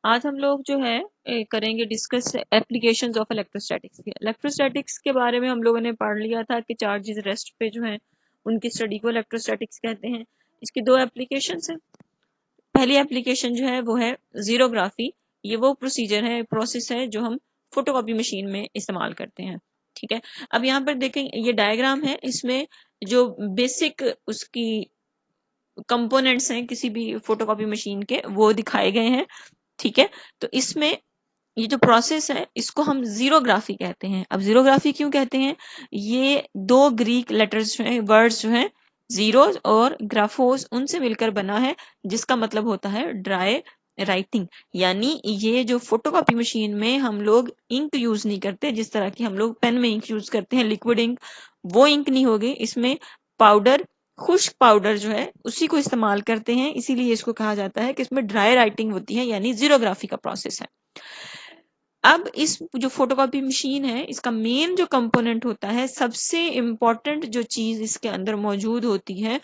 आज हम लोग जो है करेंगे डिस्कस एप्लीकेशंस ऑफ इलेक्ट्रोस्टैटिक्स के। इलेक्ट्रोस्टैटिक्स के बारे में हम लोगों ने पढ़ लिया था कि चार्जेस रेस्ट पे जो है उनकी स्टडी को इलेक्ट्रोस्टैटिक्स कहते हैं। इसकी दो एप्लीकेशंस हैं। पहली एप्लीकेशन जो है वो है जीरोग्राफी। ये वो प्रोसेस है जो हम फोटोकॉपी मशीन में इस्तेमाल करते हैं। ठीक है, अब यहाँ पर देखें, ये डायग्राम है, इसमें जो बेसिक उसकी कंपोनेंट्स हैं किसी भी फोटोकॉपी मशीन के वो दिखाए गए हैं। ठीक है, तो इसमें ये जो प्रोसेस है इसको हम जीरोग्राफी कहते हैं। अब जीरोग्राफी क्यों कहते हैं? ये दो ग्रीक लेटर्स जो हैं, वर्ड्स जो हैं, जीरोस और ग्राफोस, उनसे मिलकर बना है, जिसका मतलब होता है ड्राई राइटिंग। यानी ये जो फोटोकॉपी मशीन में हम लोग इंक यूज नहीं करते, जिस तरह की हम लोग पेन में इंक यूज करते हैं, लिक्विड इंक, वो इंक नहीं होगी इसमें। पाउडर, खुश्क पाउडर जो है उसी को इस्तेमाल करते हैं, इसीलिए इसको कहा जाता है कि इसमें ड्राई राइटिंग होती है, यानी जीरोग्राफी का प्रोसेस है। अब इस जो फोटोकॉपी मशीन है इसका मेन जो कंपोनेंट होता है, सबसे इंपॉर्टेंट जो चीज इसके अंदर मौजूद होती है,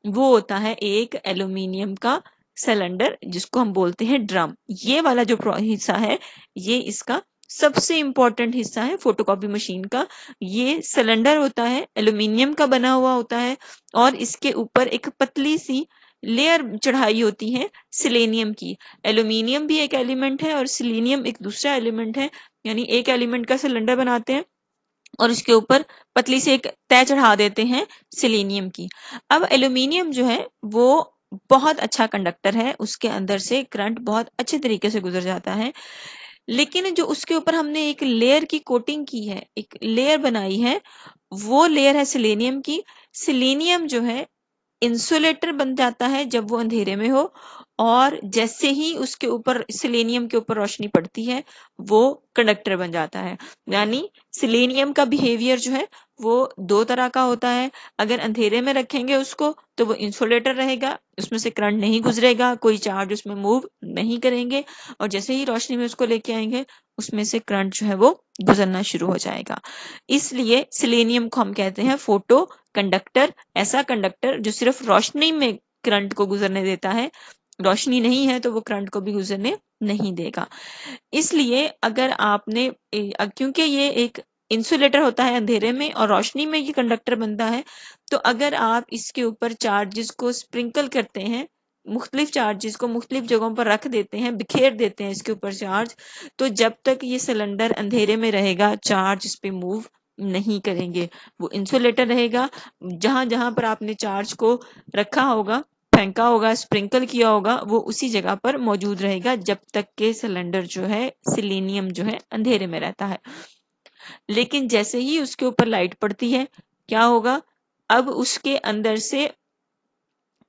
वो होता है एक एल्यूमिनियम का सिलेंडर, जिसको हम बोलते हैं ड्रम। ये वाला जो हिस्सा है ये इसका सबसे इंपॉर्टेंट हिस्सा है फोटोकॉपी मशीन का। ये सिलेंडर होता है, एल्यूमिनियम का बना हुआ होता है, और इसके ऊपर एक पतली सी लेयर चढ़ाई होती है सिलेनियम की। एल्यूमिनियम भी एक एलिमेंट है और सिलीनियम एक दूसरा एलिमेंट है, यानी एक एलिमेंट का सिलेंडर बनाते हैं और उसके ऊपर पतली से एक तय चढ़ा देते हैं सिलीनियम की। अब एल्यूमिनियम जो है वो बहुत अच्छा कंडक्टर है, उसके अंदर से करंट बहुत अच्छे तरीके से गुजर जाता है। लेकिन जो उसके ऊपर हमने एक लेयर की कोटिंग की है, एक लेयर बनाई है, वो लेयर है सिलेनियम की। सिलेनियम जो है इंसुलेटर बन जाता है जब वो अंधेरे में हो, और जैसे ही उसके ऊपर सिलेनियम के ऊपर रोशनी पड़ती है वो कंडक्टर बन जाता है। यानी सिलेनियम का बिहेवियर जो है वो दो तरह का होता है। अगर अंधेरे में रखेंगे उसको तो वो इंसुलेटर रहेगा, उसमें से करंट नहीं गुजरेगा, कोई चार्ज उसमें मूव नहीं करेंगे, और जैसे ही रोशनी में उसको लेके आएंगे उसमें से करंट जो है वो गुजरना शुरू हो जाएगा। इसलिए सिलेनियम को हम कहते हैं फोटो कंडक्टर, ऐसा कंडक्टर जो सिर्फ रोशनी में करंट को गुजरने देता है, रोशनी नहीं है तो वो करंट को भी गुजरने नहीं देगा। इसलिए अगर आपने क्योंकि ये एक इंसुलेटर होता है अंधेरे में और रोशनी में ये कंडक्टर बनता है, तो अगर आप इसके ऊपर चार्जेस को स्प्रिंकल करते हैं, मुख्तलिफ चार्जेस को मुख्तलिफ जगहों पर रख देते हैं, बिखेर देते हैं इसके ऊपर चार्ज, तो जब तक ये सिलेंडर अंधेरे में रहेगा चार्ज इस पे मूव नहीं करेंगे, वो इंसुलेटर रहेगा। जहां जहां पर आपने चार्ज को रखा होगा, फेंका होगा, स्प्रिंकल किया होगा, वो उसी जगह पर मौजूद रहेगा जब तक के सिलेंडर जो है सिलेनियम जो है अंधेरे में रहता है। लेकिन जैसे ही उसके ऊपर लाइट पड़ती है क्या होगा? अब उसके अंदर से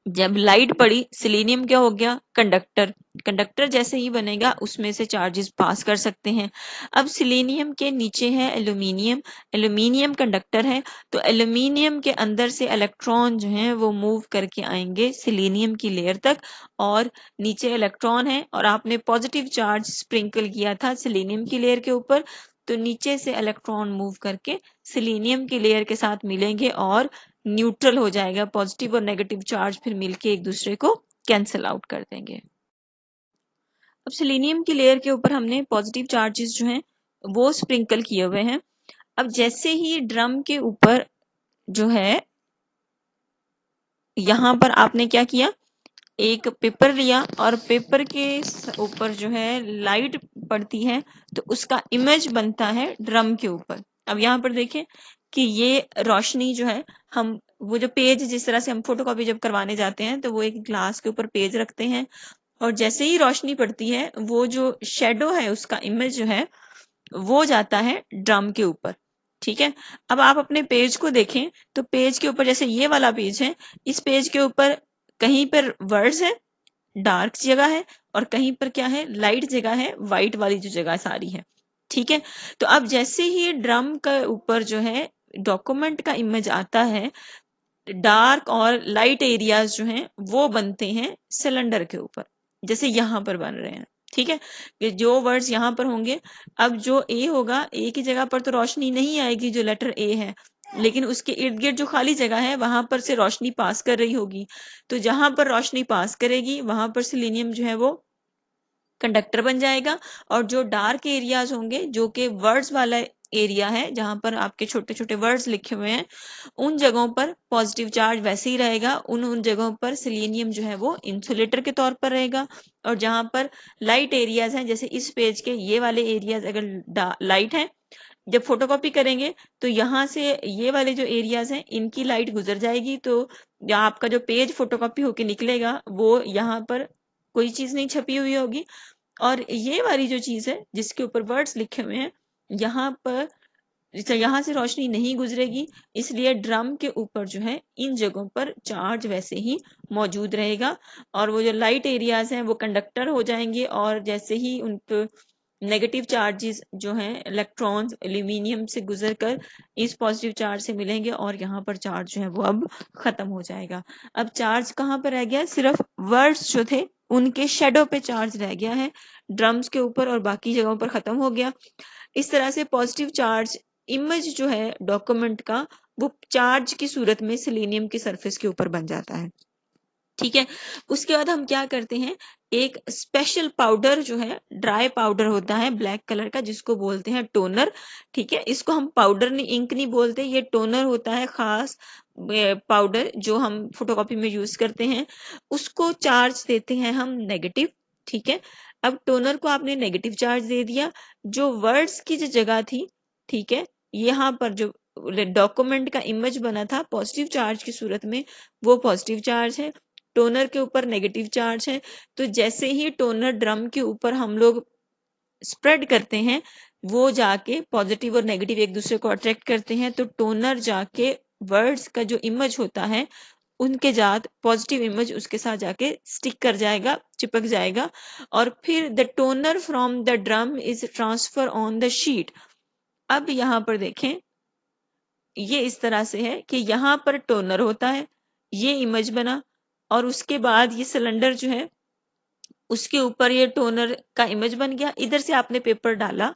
जब लाइट पड़ी, सिलीनियम क्या हो गया? कंडक्टर। कंडक्टर जैसे ही बनेगा उसमें से चार्जेस पास कर सकते हैं। अब सिलीनियम के नीचे है एल्यूमिनियम, एल्यूमिनियम कंडक्टर है, तो एल्यूमिनियम के अंदर से इलेक्ट्रॉन जो हैं वो मूव करके आएंगे सिलीनियम की लेयर तक, और नीचे इलेक्ट्रॉन है और आपने पॉजिटिव चार्ज स्प्रिंकल किया था सिलीनियम की लेयर के ऊपर, तो नीचे से इलेक्ट्रॉन मूव करके सिलीनियम की लेयर के साथ मिलेंगे और न्यूट्रल हो जाएगा। पॉजिटिव और नेगेटिव चार्ज फिर मिलके एक दूसरे को कैंसिल आउट कर देंगे। अब सिलीनियम की लेयर के ऊपर हमने पॉजिटिव चार्जेस जो हैं वो स्प्रिंकल किए हुए हैं। अब जैसे ही ड्रम के ऊपर जो है, यहां पर आपने क्या किया, एक पेपर लिया और पेपर के ऊपर जो है लाइट पड़ती है तो उसका इमेज बनता है ड्रम के ऊपर। अब यहाँ पर देखें कि ये रोशनी जो है, हम वो जो पेज, जिस तरह से हम फोटोकॉपी जब करवाने जाते हैं तो वो एक ग्लास के ऊपर पेज रखते हैं, और जैसे ही रोशनी पड़ती है वो जो शेडो है उसका इमेज जो है वो जाता है ड्रम के ऊपर। ठीक है, अब आप अपने पेज को देखें तो पेज के ऊपर, जैसे ये वाला पेज है, इस पेज के ऊपर कहीं पर वर्ड्स है, डार्क जगह है, और कहीं पर क्या है, लाइट जगह है, व्हाइट वाली जो जगह सारी है। ठीक है, तो अब जैसे ही ड्रम के ऊपर जो है डॉक्यूमेंट का इमेज आता है, डार्क और लाइट एरियाज जो हैं वो बनते हैं सिलेंडर के ऊपर, जैसे यहां पर बन रहे हैं। ठीक है, कि जो वर्ड्स यहां पर होंगे, अब जो ए होगा, ए की जगह पर तो रोशनी नहीं आएगी जो लेटर ए है, लेकिन उसके इर्द गिर्द जो खाली जगह है वहां पर से रोशनी पास कर रही होगी, तो जहां पर रोशनी पास करेगी वहां पर सिलीनियम जो है वो कंडक्टर बन जाएगा। और जो डार्क एरियाज होंगे, जो कि वर्ड्स वाला एरिया है, जहां पर आपके छोटे छोटे वर्ड्स लिखे हुए हैं, उन जगहों पर पॉजिटिव चार्ज वैसे ही रहेगा। उन जगहों पर सेलेनियम जो है वो इंसुलेटर के तौर पर रहेगा। और जहां पर लाइट एरियाज हैं, जैसे इस पेज के ये वाले एरियाज अगर लाइट है, जब फोटोकॉपी करेंगे तो यहाँ से ये वाले जो एरियाज हैं इनकी लाइट गुजर जाएगी, तो आपका जो पेज फोटोकॉपी होके निकलेगा वो यहाँ पर कोई चीज नहीं छपी हुई होगी। और ये वाली जो चीज है जिसके ऊपर वर्ड्स लिखे हुए हैं, यहाँ पर यहाँ से रोशनी नहीं गुजरेगी, इसलिए ड्रम के ऊपर जो है इन जगहों पर चार्ज वैसे ही मौजूद रहेगा। और वो जो लाइट एरियाज हैं वो कंडक्टर हो जाएंगे, और जैसे ही उन पर नेगेटिव चार्जेस जो हैं इलेक्ट्रॉन्स एल्यूमिनियम से गुजरकर इस पॉजिटिव चार्ज से मिलेंगे, और यहाँ पर चार्ज जो है वो अब खत्म हो जाएगा। अब चार्ज कहाँ पर रह गया? सिर्फ वर्ड्स जो थे उनके शेडो पे चार्ज रह गया है ड्रम्स के ऊपर, और बाकी जगहों पर खत्म हो गया। इस तरह से पॉजिटिव चार्ज इमेज जो है डॉक्यूमेंट का, वो चार्ज की सूरत में सेलेनियम की सरफेस के ऊपर बन जाता है। ठीक है, उसके बाद हम क्या करते हैं, एक स्पेशल पाउडर जो है, ड्राई पाउडर होता है ब्लैक कलर का, जिसको बोलते हैं टोनर। ठीक है, इसको हम पाउडर नहीं, इंक नहीं बोलते, ये टोनर होता है खास पाउडर जो हम फोटोकॉपी में यूज करते हैं। उसको चार्ज देते हैं हम नेगेटिव। ठीक है, अब टोनर को आपने नेगेटिव चार्ज दे दिया, जो वर्ड्स की जो जगह थी, ठीक है, यहाँ पर जो डॉक्यूमेंट का इमेज बना था पॉजिटिव चार्ज की सूरत में, वो पॉजिटिव चार्ज है, टोनर के ऊपर नेगेटिव चार्ज है। तो जैसे ही टोनर ड्रम के ऊपर हम लोग स्प्रेड करते हैं, वो जाके पॉजिटिव और नेगेटिव एक दूसरे को अट्रैक्ट करते हैं, तो टोनर जाके वर्ड्स का जो इमेज होता है उनके साथ पॉजिटिव इमेज उसके साथ जाके स्टिक कर जाएगा, चिपक जाएगा। और फिर the toner from the drum is transfer on the sheet. अब यहाँ पर देखें, ये इस तरह से है कि यहाँ पर टोनर होता है, ये इमेज बना, और उसके बाद ये सिलेंडर जो है उसके ऊपर ये टोनर का इमेज बन गया। इधर से आपने पेपर डाला,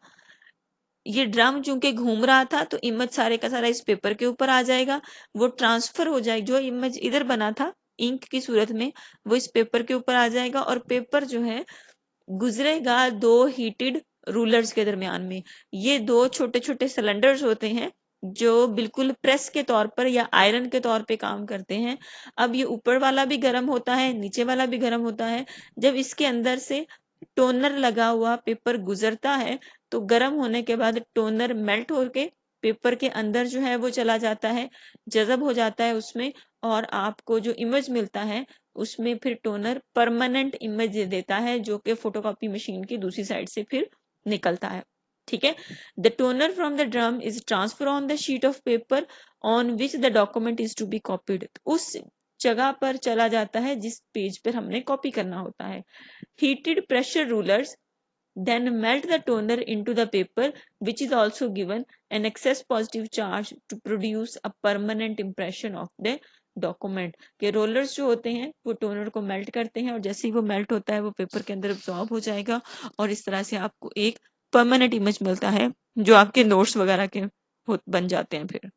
ये ड्रम चूंकि घूम रहा था तो इमेज सारे का सारा इस पेपर के ऊपर आ जाएगा, वो ट्रांसफर हो जाएगा, जो इमेज इधर बना था इंक की सूरत में वो इस पेपर के ऊपर आ जाएगा। और पेपर जो है गुजरेगा दो हीटेड रूलर्स के दरमियान में। ये दो छोटे छोटे सिलेंडर्स होते हैं जो बिल्कुल प्रेस के तौर पर या आयरन के तौर पे काम करते हैं। अब ये ऊपर वाला भी गर्म होता है, नीचे वाला भी गर्म होता है। जब इसके अंदर से टोनर लगा हुआ पेपर गुजरता है तो गर्म होने के बाद टोनर मेल्ट होके पेपर के अंदर जो है वो चला जाता है, जज़ब हो जाता है उसमें, और आपको जो इमेज मिलता है उसमें फिर टोनर परमानेंट इमेज दे देता है, जो कि फोटोकॉपी मशीन की दूसरी साइड से फिर निकलता है। ठीक है, the toner from the drum is transfer on the sheet of paper on which the document is to be copied. उस जगह पर चला जाता है जिस पेज पर हमने कॉपी करना होता है। Heated pressure rulers then melt the toner into the paper, which is also given an excess positive charge to produce a permanent impression of the document. के रोलर्स जो होते हैं वो टोनर को मेल्ट करते हैं, और जैसे ही वो मेल्ट होता है वो पेपर के अंदर अब्सॉर्ब हो जाएगा, और इस तरह से आपको एक परमानेंट इमेज मिलता है जो आपके नोट्स वगैरह के बन जाते हैं फिर।